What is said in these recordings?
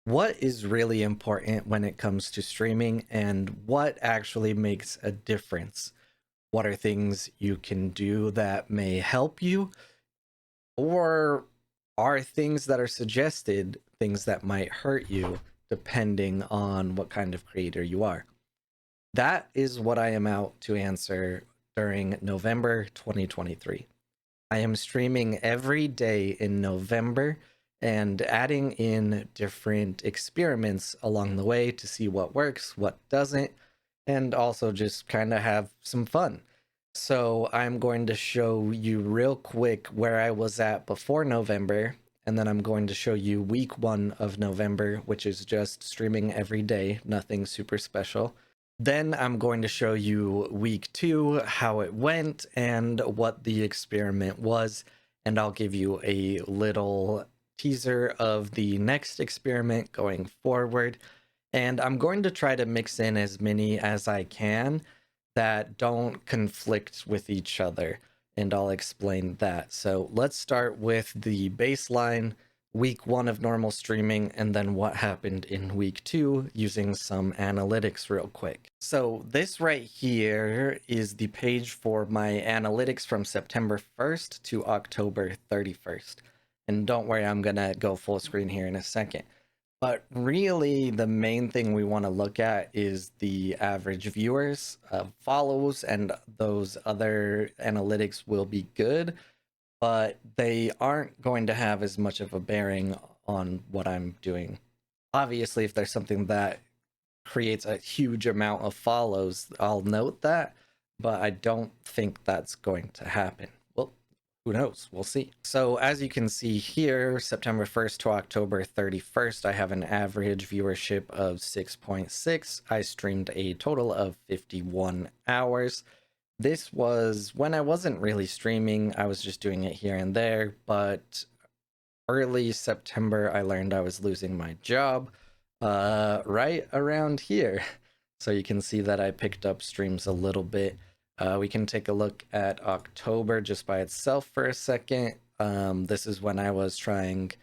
what is really important when it comes to streaming and what actually makes a difference? What are things you can do that may help you, or are things that are suggested things that might hurt you depending on what kind of creator you are? That is what I am out to answer during November 2023. I am streaming every day in November and adding in different experiments along the way to see what works, what doesn't, and also just kind of have some fun. So I'm going to show you real quick where I was at before November, and then I'm going to show you week 1 of November, which is just streaming every day, nothing super special. Then I'm going to show you week 2, how it went, and what the experiment was, and I'll give you a little teaser of the next experiment going forward. And I'm going to try to mix in as many as I can that don't conflict with each other, and I'll explain that. So let's start with the baseline, week 1 of normal streaming, and then what happened in week 2 using some analytics real quick. So this right here is the page for my analytics from September 1st to October 31st. And don't worry, I'm gonna go full screen here in a second. But really, the main thing we want to look at is the average viewers, follows, and those other analytics will be good, but they aren't going to have as much of a bearing on what I'm doing. Obviously, if there's something that creates a huge amount of follows, I'll note that, but I don't think that's going to happen. Well, who knows? We'll see. So as you can see here, September 1st to October 31st, I have an average viewership of 6.6. I streamed a total of 51 hours. This was when I wasn't really streaming. I was just doing it here and there, but early September, I learned I was losing my job right around here. So you can see that I picked up streams a little bit. We can take a look at October just by itself for a second. This is when I was trying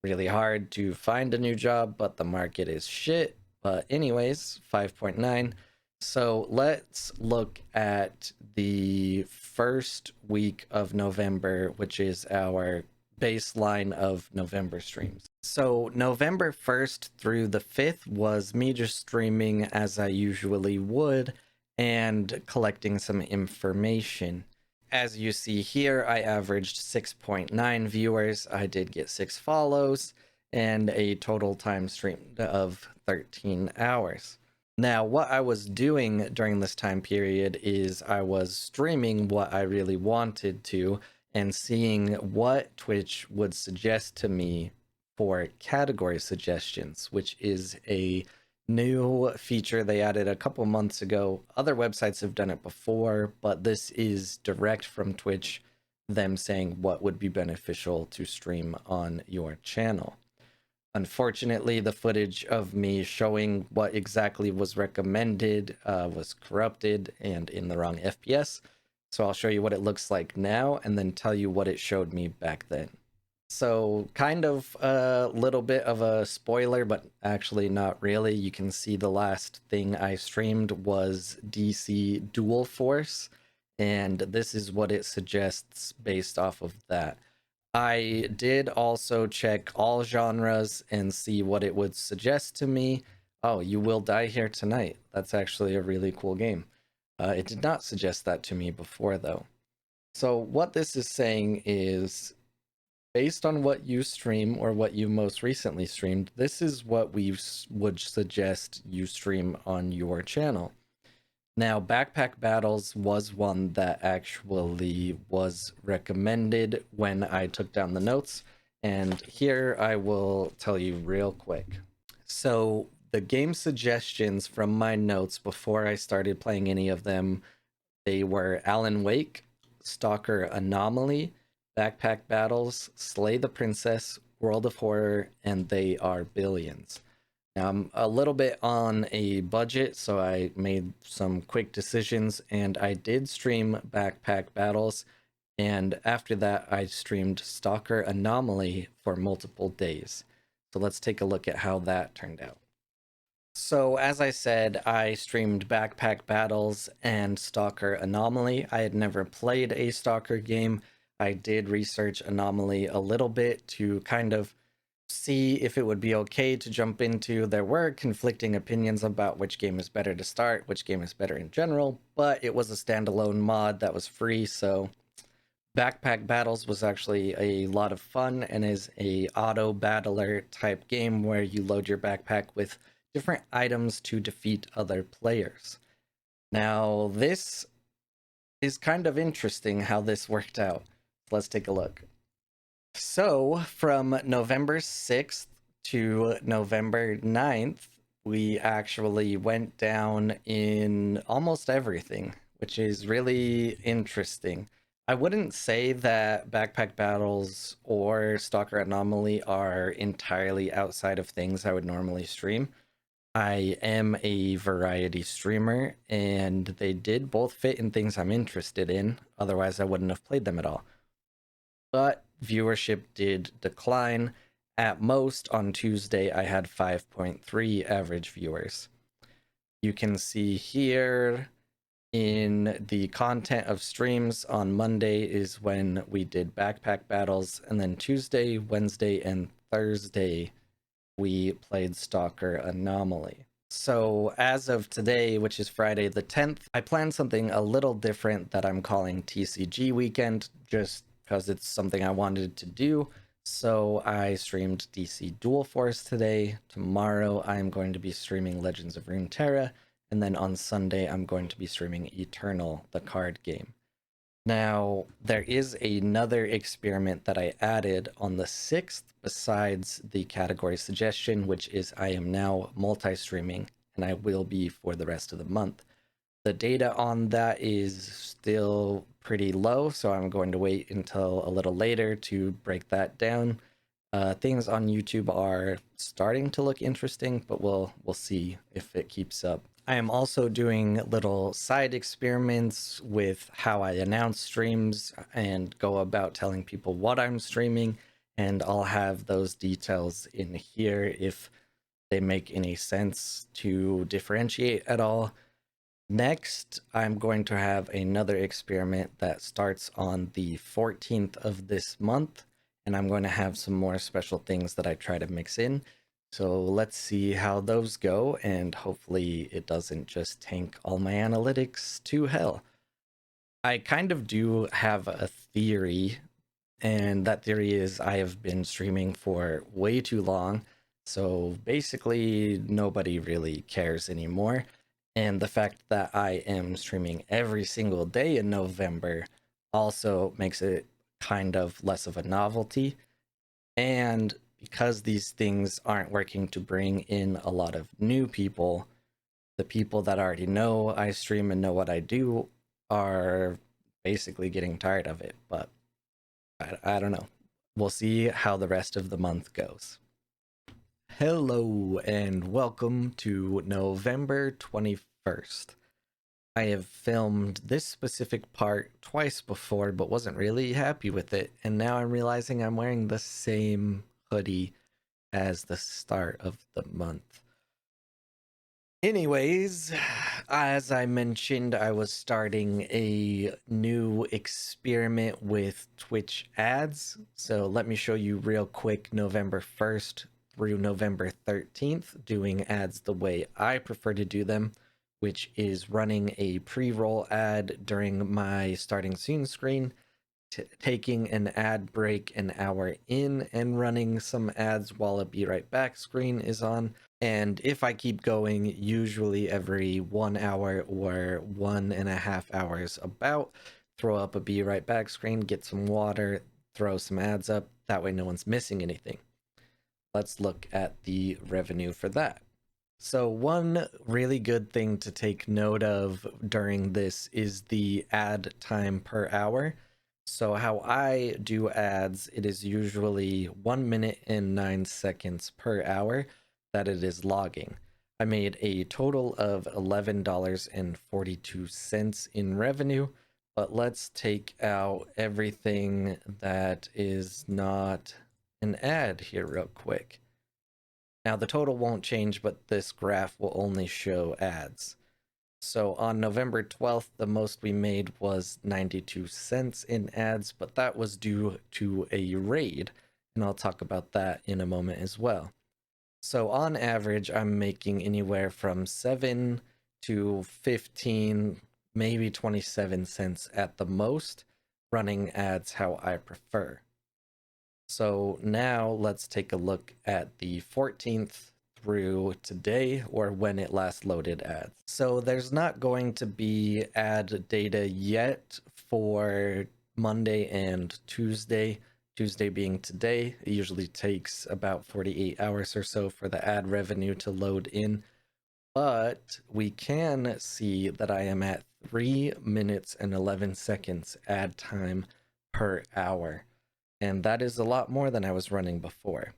really hard to find a new job, but the market is shit. But anyways, 5.9. So let's look at the first week of November, which is our baseline of November streams. So November 1st through the 5th was me just streaming as I usually would and collecting some information. As you see here, I averaged 6.9 viewers. I did get 6 follows and a total time streamed of 13 hours. Now, what I was doing during this time period is I was streaming what I really wanted to and seeing what Twitch would suggest to me for category suggestions, which is a new feature they added a couple months ago. Other websites have done it before, but this is direct from Twitch, them saying what would be beneficial to stream on your channel. Unfortunately, the footage of me showing what exactly was recommended was corrupted and in the wrong FPS. So I'll show you what it looks like now and then tell you what it showed me back then. So kind of a little bit of a spoiler, but actually not really. You can see the last thing I streamed was DC Dual Force, and this is what it suggests based off of that. I did also check all genres and see what it would suggest to me. Oh, You Will Die Here Tonight. That's actually a really cool game. It did not suggest that to me before, though. So what this is saying is, based on what you stream or what you most recently streamed, this is what we would suggest you stream on your channel. Now, Backpack Battles was one that actually was recommended when I took down the notes, and here I will tell you real quick. So the game suggestions from my notes before I started playing any of them, they were Alan Wake, Stalker Anomaly, Backpack Battles, Slay the Princess, World of Horror, and They Are Billions. Now, I'm a little bit on a budget, so I made some quick decisions, and I did stream Backpack Battles, and after that, I streamed Stalker Anomaly for multiple days. So let's take a look at how that turned out. So as I said, I streamed Backpack Battles and Stalker Anomaly. I had never played a Stalker game. I did research Anomaly a little bit to kind of see if it would be okay to jump into. There were conflicting opinions about which game is better to start, which game is better in general, but it was a standalone mod that was free, so Backpack Battles was actually a lot of fun and is a auto battler type game where you load your backpack with different items to defeat other players. Now, this is kind of interesting how this worked out. Let's take a look. So, from November 6th to November 9th, we actually went down in almost everything, which is really interesting. I wouldn't say that Backpack Battles or Stalker Anomaly are entirely outside of things I would normally stream. I am a variety streamer, and they did both fit in things I'm interested in, otherwise I wouldn't have played them at all. But viewership did decline. At most, on Tuesday, I had 5.3 average viewers. You can see here in the content of streams on Monday is when we did Backpack Battles, and then Tuesday, Wednesday, and Thursday we played Stalker Anomaly. So as of today, which is Friday the 10th, I planned something a little different that I'm calling TCG Weekend, just because it's something I wanted to do. So I streamed DC Dual Force today. Tomorrow I'm going to be streaming Legends of Runeterra, and then on Sunday I'm going to be streaming Eternal, the card game. Now, there is another experiment that I added on the 6th besides the category suggestion, which is I am now multi-streaming, and I will be for the rest of the month. The data on that is still pretty low, so I'm going to wait until a little later to break that down. Things on YouTube are starting to look interesting, but we'll see if it keeps up. I am also doing little side experiments with how I announce streams and go about telling people what I'm streaming, and I'll have those details in here if they make any sense to differentiate at all. Next, I'm going to have another experiment that starts on the 14th of this month, and I'm going to have some more special things that I try to mix in. So let's see how those go, and hopefully it doesn't just tank all my analytics to hell. I kind of do have a theory, and that theory is I have been streaming for way too long, so basically nobody really cares anymore. And the fact that I am streaming every single day in November also makes it kind of less of a novelty. And because these things aren't working to bring in a lot of new people, the people that already know I stream and know what I do are basically getting tired of it. But I don't know. We'll see how the rest of the month goes. Hello and welcome to November 21st. I have filmed this specific part twice before, but wasn't really happy with it, and now I'm realizing I'm wearing the same hoodie as the start of the month. Anyways, as I mentioned, I was starting a new experiment with Twitch ads, so let me show you real quick November 1st through November 13th, doing ads the way I prefer to do them, which is running a pre-roll ad during my starting soon screen, taking an ad break an hour in and running some ads while a be right back screen is on. And if I keep going, usually every 1 hour or 1.5 hours about, throw up a be right back screen, get some water, throw some ads up. That way no one's missing anything. Let's look at the revenue for that. So one really good thing to take note of during this is the ad time per hour. So how I do ads, it is usually 1 minute and 9 seconds per hour that it is logging. I made a total of $11.42 in revenue, but let's take out everything that is not an ad here real quick. Now the total won't change, but this graph will only show ads. So on November 12th, the most we made was 92 cents in ads, but that was due to a raid, and I'll talk about that in a moment as well. So on average, I'm making anywhere from 7 to 15, maybe 27 cents at the most, running ads how I prefer. So now let's take a look at the 14th through today, or when it last loaded ads. So there's not going to be ad data yet for Monday and Tuesday. Tuesday being today. It usually takes about 48 hours or so for the ad revenue to load in. But we can see that I am at 3 minutes and 11 seconds ad time per hour. And that is a lot more than I was running before.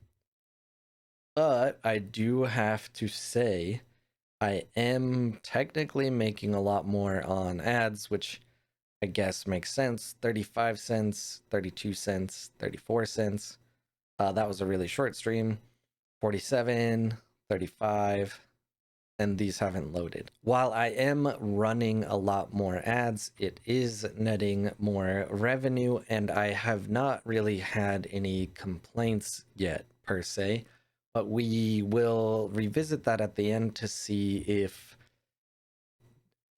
But I do have to say, I am technically making a lot more on ads, which I guess makes sense. 35 cents, 32 cents, 34 cents. That was a really short stream. 47, 35, and these haven't loaded. While I am running a lot more ads, it is netting more revenue, and I have not really had any complaints yet, per se, but we will revisit that at the end to see if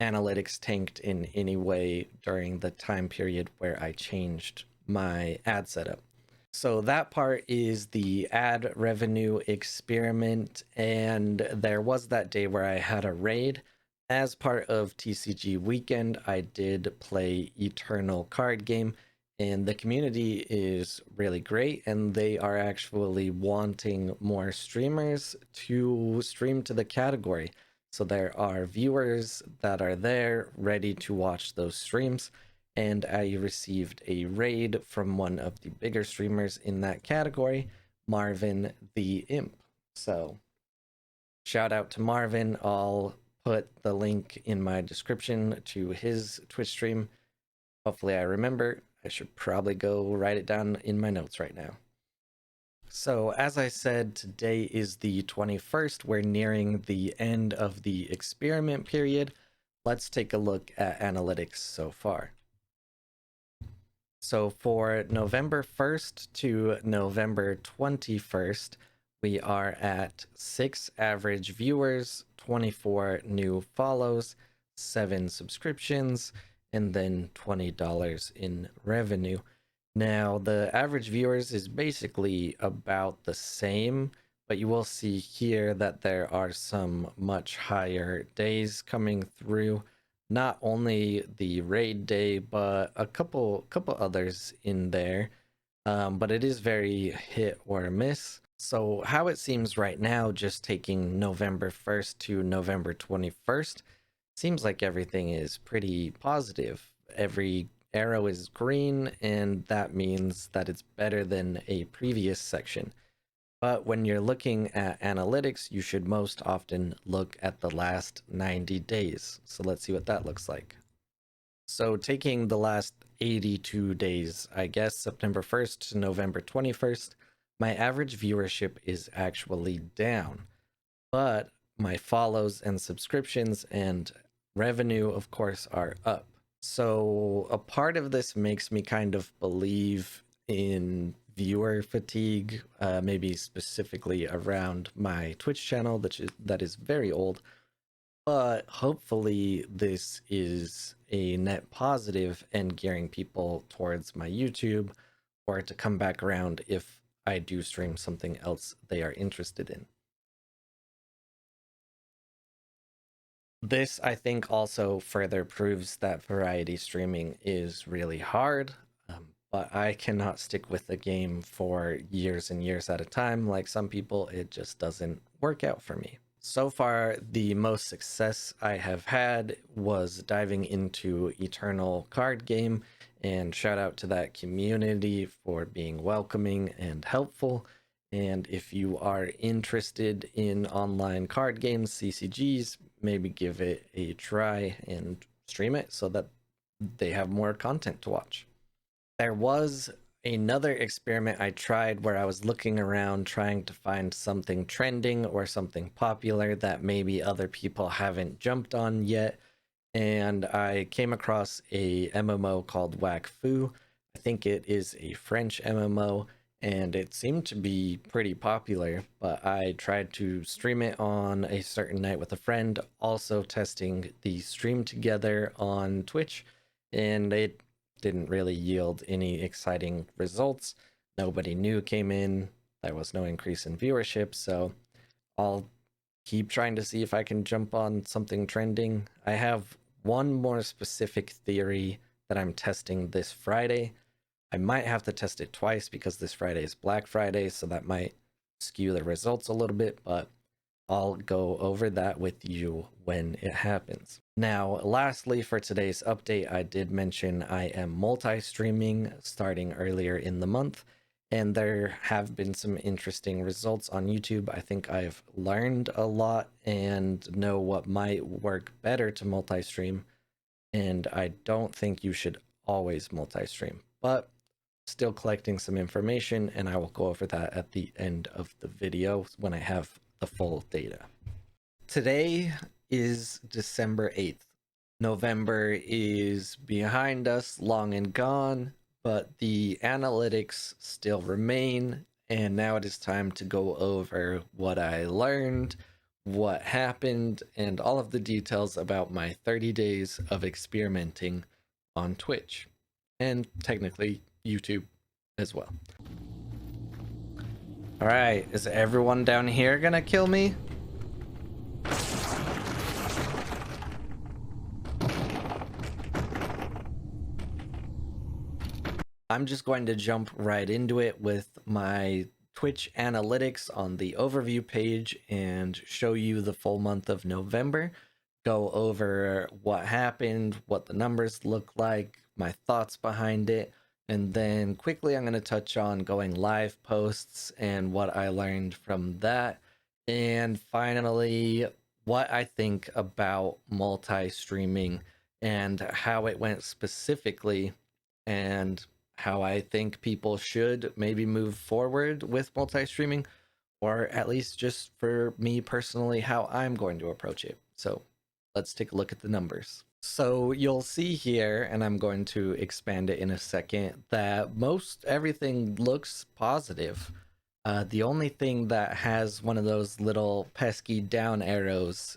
analytics tanked in any way during the time period where I changed my ad setup. So that part is the ad revenue experiment, and there was that day where I had a raid. As part of TCG weekend, I did play Eternal card game, and the community is really great, and they are actually wanting more streamers to stream to the category. So there are viewers that are there ready to watch those streams, and I received a raid from one of the bigger streamers in that category, Marvin the Imp. So shout out to Marvin. I'll put the link in my description to his Twitch stream. Hopefully I remember. I should probably go write it down in my notes right now. So as I said, today is the 21st. We're nearing the end of the experiment period. Let's take a look at analytics so far. So for November 1st to November 21st, we are at 6 average viewers, 24 new follows, 7 subscriptions, and then $20 in revenue. Now, the average viewers is basically about the same, but you will see here that there are some much higher days coming through. Not only the raid day, but a couple others in there. But it is very hit or miss. So how it seems right now, just taking November 1st to November 21st, seems like everything is pretty positive. Every arrow is green, and that means that it's better than a previous section. But when you're looking at analytics, you should most often look at the last 90 days. So let's see what that looks like. So taking the last 82 days, I guess, September 1st to November 21st, my average viewership is actually down. But my follows and subscriptions and revenue, of course, are up. So a part of this makes me kind of believe in viewer fatigue, maybe specifically around my Twitch channel, that is very old. But hopefully this is a net positive and gearing people towards my YouTube, or to come back around if I do stream something else they are interested in. This, I think, also further proves that variety streaming is really hard, but I cannot stick with the game for years and years at a time. Like some people, it just doesn't work out for me. So far, the most success I have had was diving into Eternal card game, and shout out to that community for being welcoming and helpful. And if you are interested in online card games, CCGs, maybe give it a try and stream it so that they have more content to watch. There was another experiment I tried where I was looking around trying to find something trending or something popular that maybe other people haven't jumped on yet. And I came across a MMO called Wakfu. I think it is a French MMO, and it seemed to be pretty popular, but I tried to stream it on a certain night with a friend, also testing the stream together on Twitch, and it didn't really yield any exciting results. Nobody new came in, there was no increase in viewership, so I'll keep trying to see if I can jump on something trending. I have one more specific theory that I'm testing this Friday. I might have to test it twice because this Friday is Black Friday, so that might skew the results a little bit, but I'll go over that with you when it happens. Now, lastly, for today's update, I did mention I am multi-streaming starting earlier in the month, and there have been some interesting results on YouTube. I think I've learned a lot and know what might work better to multi-stream, and I don't think you should always multi-stream, but still collecting some information, and I will go over that at the end of the video when I have the full data. Today is December 8th. November is behind us, long and gone, but the analytics still remain, and now it is time to go over what I learned, what happened, and all of the details about my 30 days of experimenting on Twitch, and technically YouTube as well. All right, is everyone down here gonna kill me? I'm just going to jump right into it with my Twitch analytics on the overview page and show you the full month of November, go over what happened, what the numbers look like, my thoughts behind it, and then quickly I'm going to touch on going live posts and what I learned from that, and finally what I think about multi-streaming and how it went specifically, and how I think people should maybe move forward with multi-streaming, or at least just for me personally, how I'm going to approach it. So let's take a look at the numbers. So you'll see here, and I'm going to expand it in a second, that most everything looks positive. The only thing that has one of those little pesky down arrows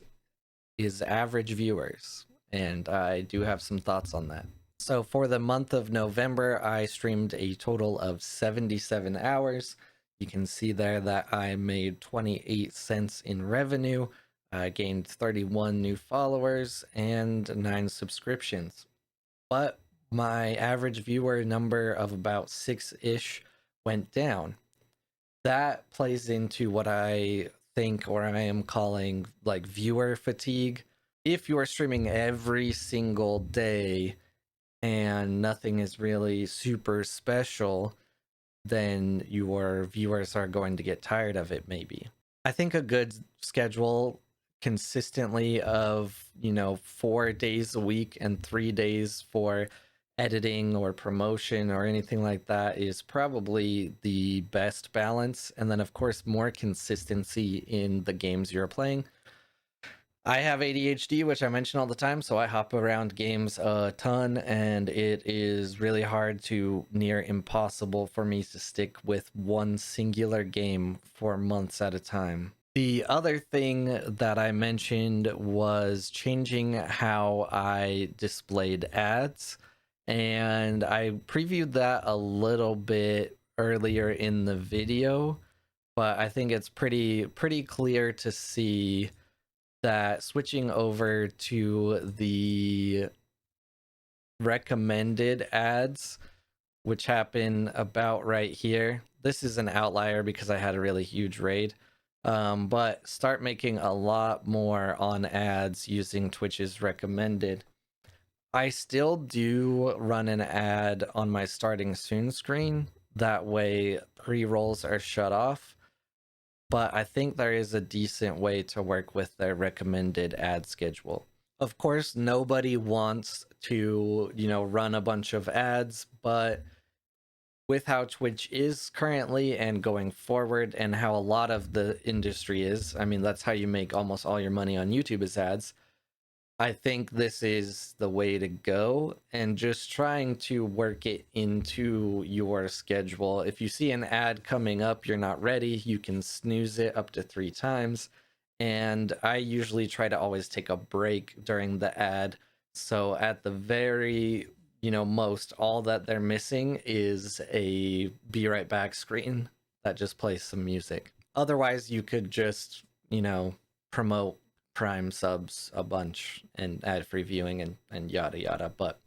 is average viewers, and I do have some thoughts on that. So for the month of November, I streamed a total of 77 hours. You can see there that I made 28 cents in revenue. I gained 31 new followers and 9 subscriptions. But my average viewer number of about 6-ish went down. That plays into what I think, or I am calling, like, viewer fatigue. If you are streaming every single day and nothing is really super special, then your viewers are going to get tired of it, maybe. I think a good schedule consistently of, 4 days a week and 3 days for editing or promotion or anything like that is probably the best balance. And then, of course, more consistency in the games you're playing. I have ADHD, which I mention all the time, so I hop around games a ton, and it is really hard to near impossible for me to stick with one singular game for months at a time. The other thing that I mentioned was changing how I displayed ads, and I previewed that a little bit earlier in the video, but I think it's pretty clear to see that switching over to the recommended ads, which happen about right here. This is an outlier because I had a really huge raid, but start making a lot more on ads using Twitch's recommended. I still do run an ad on my starting soon screen. That way pre-rolls are shut off. But I think there is a decent way to work with their recommended ad schedule. Of course, nobody wants to, run a bunch of ads, but with how Twitch is currently and going forward, and how a lot of the industry is. I mean, that's how you make almost all your money on YouTube is ads. I think this is the way to go, and just trying to work it into your schedule. If you see an ad coming up, you're not ready, you can snooze it up to 3 times. And I usually try to always take a break during the ad. So at the very, most, all that they're missing is a be right back screen that just plays some music. Otherwise, you could just, promote Prime subs a bunch and ad free viewing and yada yada, but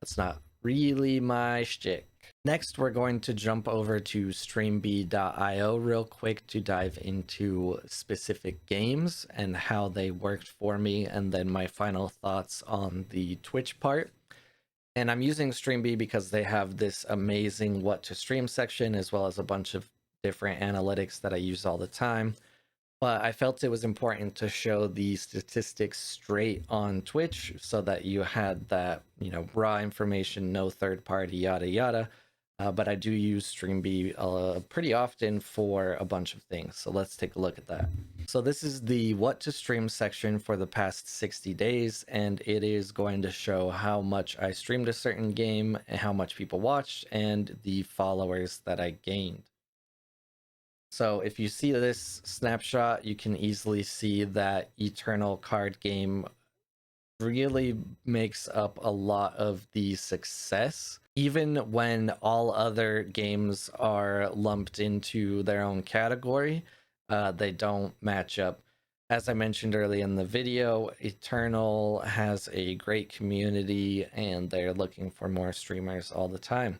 that's not really my shtick. Next, we're going to jump over to streamb.io real quick to dive into specific games and how they worked for me, and then my final thoughts on the Twitch part. And I'm using Streamb because they have this amazing what to stream section, as well as a bunch of different analytics that I use all the time. But I felt it was important to show the statistics straight on Twitch so that you had that, raw information, no third party, yada, yada. But I do use Streamb pretty often for a bunch of things. So let's take a look at that. So this is the what to stream section for the past 60 days. And it is going to show how much I streamed a certain game and how much people watched and the followers that I gained. So if you see this snapshot, you can easily see that Eternal card game really makes up a lot of the success, even when all other games are lumped into their own category. They don't match up. As I mentioned earlier in the video, Eternal has a great community and they're looking for more streamers all the time.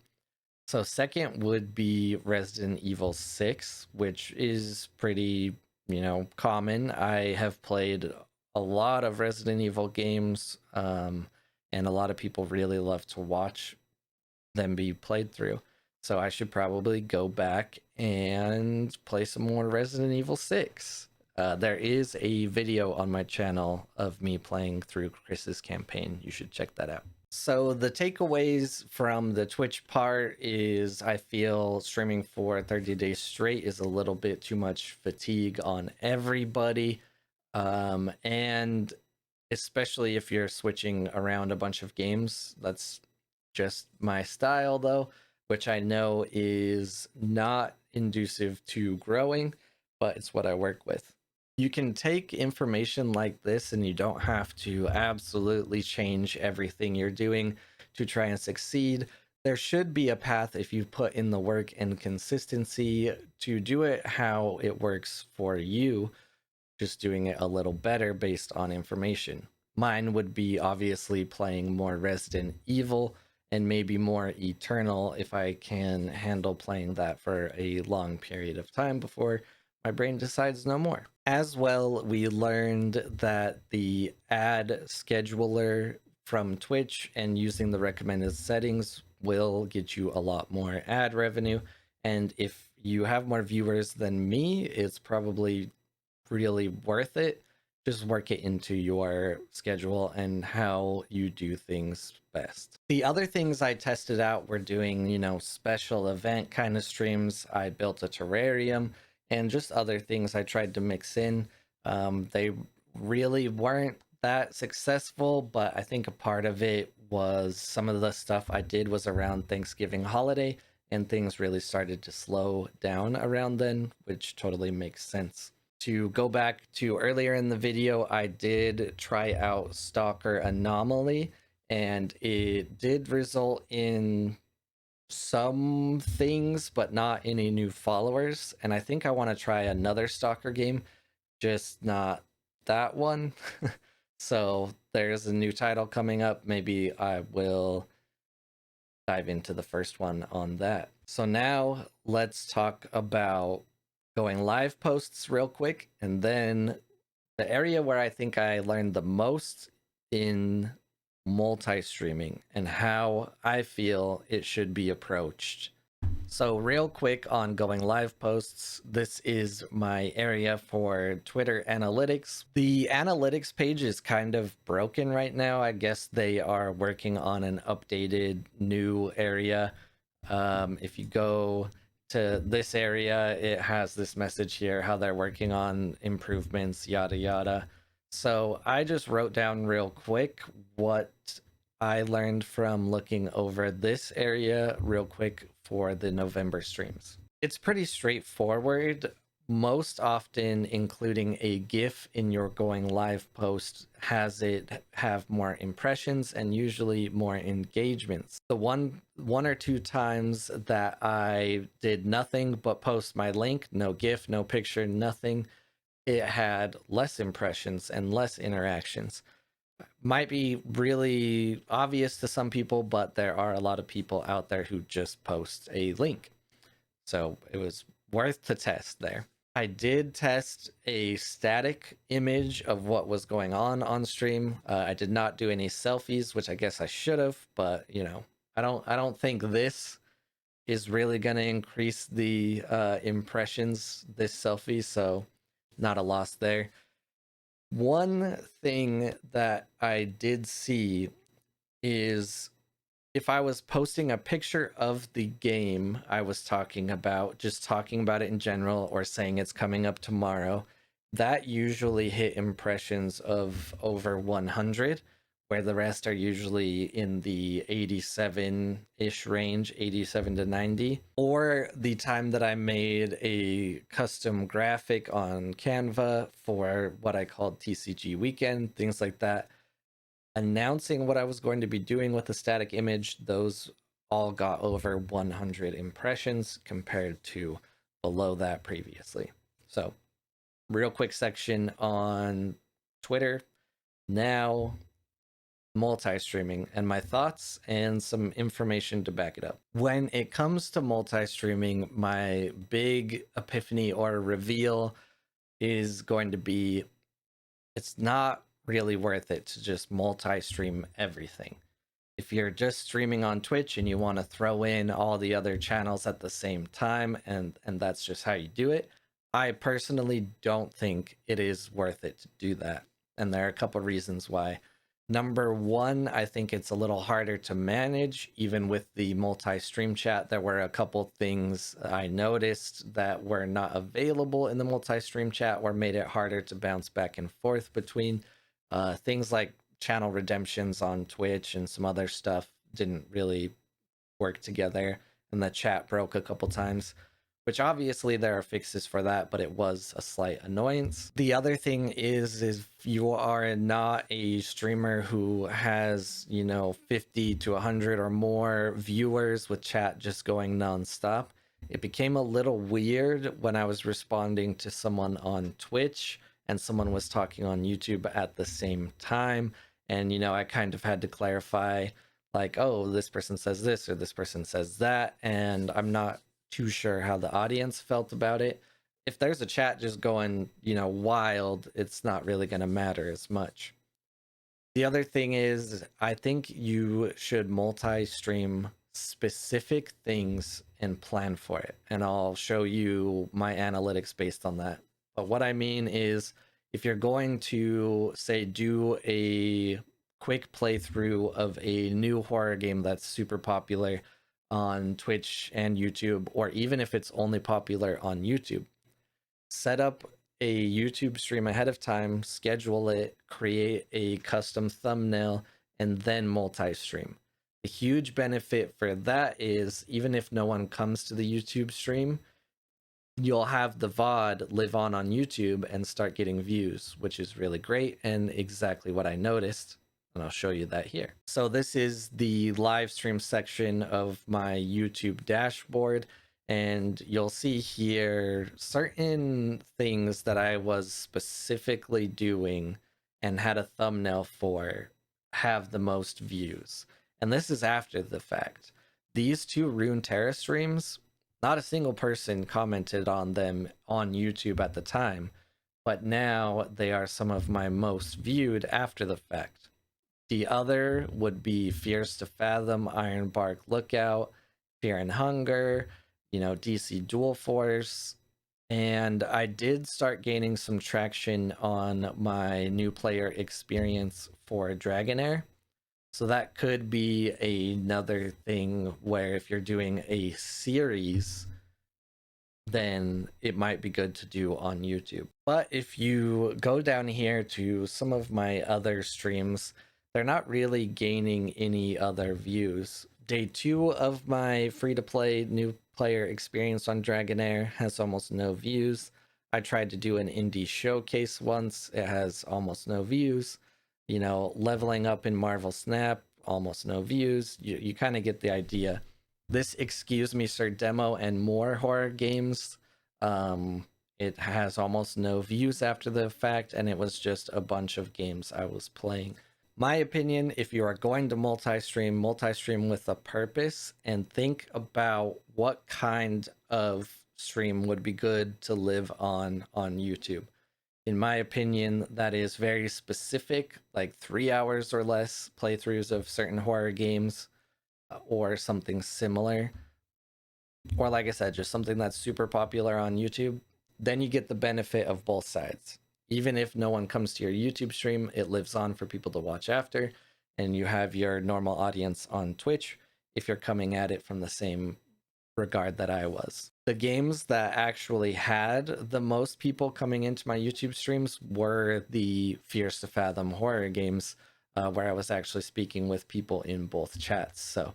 So second would be Resident Evil 6, which is pretty, common. I have played a lot of Resident Evil games, and a lot of people really love to watch them be played through. So I should probably go back and play some more Resident Evil 6. There is a video on my channel of me playing through Chris's campaign. You should check that out. So the takeaways from the Twitch part is I feel streaming for 30 days straight is a little bit too much fatigue on everybody. And especially if you're switching around a bunch of games. That's just my style though, which I know is not inducive to growing, but it's what I work with. You can take information like this and you don't have to absolutely change everything you're doing to try and succeed. There should be a path if you put in the work and consistency to do it how it works for you, just doing it a little better based on information. Mine would be obviously playing more Resident Evil and maybe more Eternal if I can handle playing that for a long period of time before my brain decides no more. As well, we learned that the ad scheduler from Twitch and using the recommended settings will get you a lot more ad revenue. And if you have more viewers than me, it's probably really worth it. Just work it into your schedule and how you do things best. The other things I tested out were doing, special event kind of streams. I built a terrarium and just other things I tried to mix in. They really weren't that successful, but I think a part of it was some of the stuff I did was around Thanksgiving holiday, and things really started to slow down around then, which totally makes sense. To go back to earlier in the video, I did try out Stalker Anomaly, and it did result in some things, but not any new followers. And I think I want to try another Stalker game, just not that one. So there's a new title coming up. Maybe I will dive into the first one on that. So now let's talk about going live posts real quick, and then the area where I think I learned the most in multi-streaming and how I feel it should be approached. So real quick on going live posts, this is my area for Twitter analytics. The analytics page is kind of broken right now. I guess they are working on an updated new area If you go to this area, it has this message here, how they're working on improvements, yada yada. So I just wrote down real quick what I learned from looking over this area real quick for the November streams. It's pretty straightforward. Most often, including a GIF in your going live post has it have more impressions and usually more engagements. The one or two times that I did nothing but post my link, no GIF, no picture, nothing, it had less impressions and less interactions. Might be really obvious to some people, but there are a lot of people out there who just post a link. So it was worth to test there. I did test a static image of what was going on stream. I did not do any selfies, which I guess I should have, but you know, I don't think this is really going to increase the impressions, this selfie, so not a loss there. One thing that I did see is if I was posting a picture of the game I was talking about, just talking about it in general or saying it's coming up tomorrow, that usually hit impressions of over 100, where the rest are usually in the 87-ish range, 87 to 90. Or the time that I made a custom graphic on Canva for what I called TCG Weekend, things like that, announcing what I was going to be doing with the static image, those all got over 100 impressions compared to below that previously. So real quick section on Twitter now, multi-streaming and my thoughts and some information to back it up. When it comes to multi-streaming, my big epiphany or reveal is going to be it's not really worth it to just multi-stream everything. If you're just streaming on Twitch and you want to throw in all the other channels at the same time and that's just how you do it, I personally don't think it is worth it to do that. And there are a couple reasons why. Number one, I think it's a little harder to manage. Even with the multi-stream chat, there were a couple things I noticed that were not available in the multi-stream chat or made it harder to bounce back and forth between. Things like channel redemptions on Twitch and some other stuff didn't really work together, and the chat broke a couple times, which obviously there are fixes for that, but it was a slight annoyance. The other thing is if you are not a streamer who has, you know, 50 to 100 or more viewers with chat just going nonstop, it became a little weird when I was responding to someone on Twitch and someone was talking on YouTube at the same time. And, you know, I kind of had to clarify, like, oh, this person says this or this person says that. And I'm not too sure how the audience felt about it. If there's a chat just going, you know, wild, it's not really going to matter as much. The other thing is, I think you should multi-stream specific things and plan for it. And I'll show you my analytics based on that. But what I mean is, if you're going to, say, do a quick playthrough of a new horror game that's super popular on Twitch and YouTube, or even if it's only popular on YouTube, set up a YouTube stream ahead of time, schedule it, create a custom thumbnail, and then multi-stream. The huge benefit for that is even if no one comes to the YouTube stream, you'll have the VOD live on YouTube and start getting views, which is really great and exactly what I noticed. And I'll show you that here. So this is the live stream section of my YouTube dashboard. And you'll see here certain things that I was specifically doing and had a thumbnail for have the most views. And this is after the fact. These two Runeterra streams, not a single person commented on them on YouTube at the time, but now they are some of my most viewed after the fact. The other would be Fears to Fathom, Ironbark Lookout, Fear and Hunger, you know, DC Dual Force. And I did start gaining some traction on my new player experience for Dragonair. So that could be another thing where if you're doing a series, then it might be good to do on YouTube. But if you go down here to some of my other streams, they're not really gaining any other views. Day 2 of my free-to-play new player experience on Dragonair has almost no views. I tried to do an indie showcase once. It has almost no views. You know, leveling up in Marvel Snap, almost no views. You kind of get the idea. This Excuse Me Sir demo and more horror games, it has almost no views after the fact, and it was just a bunch of games I was playing. My opinion, if you are going to multi-stream with a purpose, and think about what kind of stream would be good to live on YouTube. In my opinion, that is very specific, like 3 hours or less playthroughs of certain horror games, or something similar, or like I said, just something that's super popular on YouTube. Then you get the benefit of both sides. Even if no one comes to your YouTube stream, it lives on for people to watch after, and you have your normal audience on Twitch if you're coming at it from the same regard that I was. The games that actually had the most people coming into my YouTube streams were the Fears to Fathom horror games, where I was actually speaking with people in both chats. So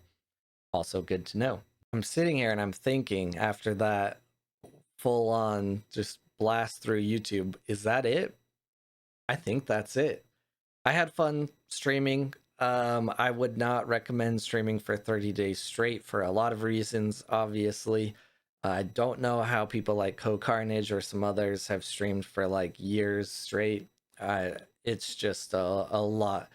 also good to know. I'm sitting here and I'm thinking, after that full on just blast through YouTube, is that it? I think that's it. I had fun streaming. I would not recommend streaming for 30 days straight for a lot of reasons, obviously. I don't know how people like Cohlrabi or some others have streamed for like years straight. It's just a lot.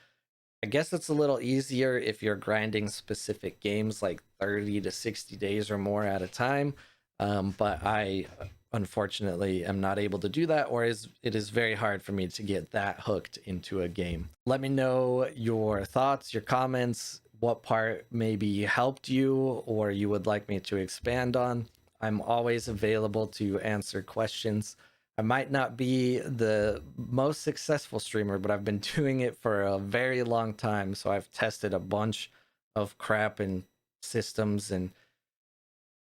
I guess it's a little easier if you're grinding specific games like 30 to 60 days or more at a time. But I unfortunately am not able to do that, or it is very hard for me to get that hooked into a game. Let me know your thoughts, your comments, what part maybe helped you or you would like me to expand on. I'm always available to answer questions. I might not be the most successful streamer, but I've been doing it for a very long time. So I've tested a bunch of crap and systems and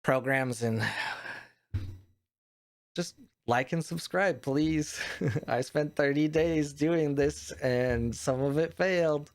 programs, and just like and subscribe, please. I spent 30 days doing this and some of it failed.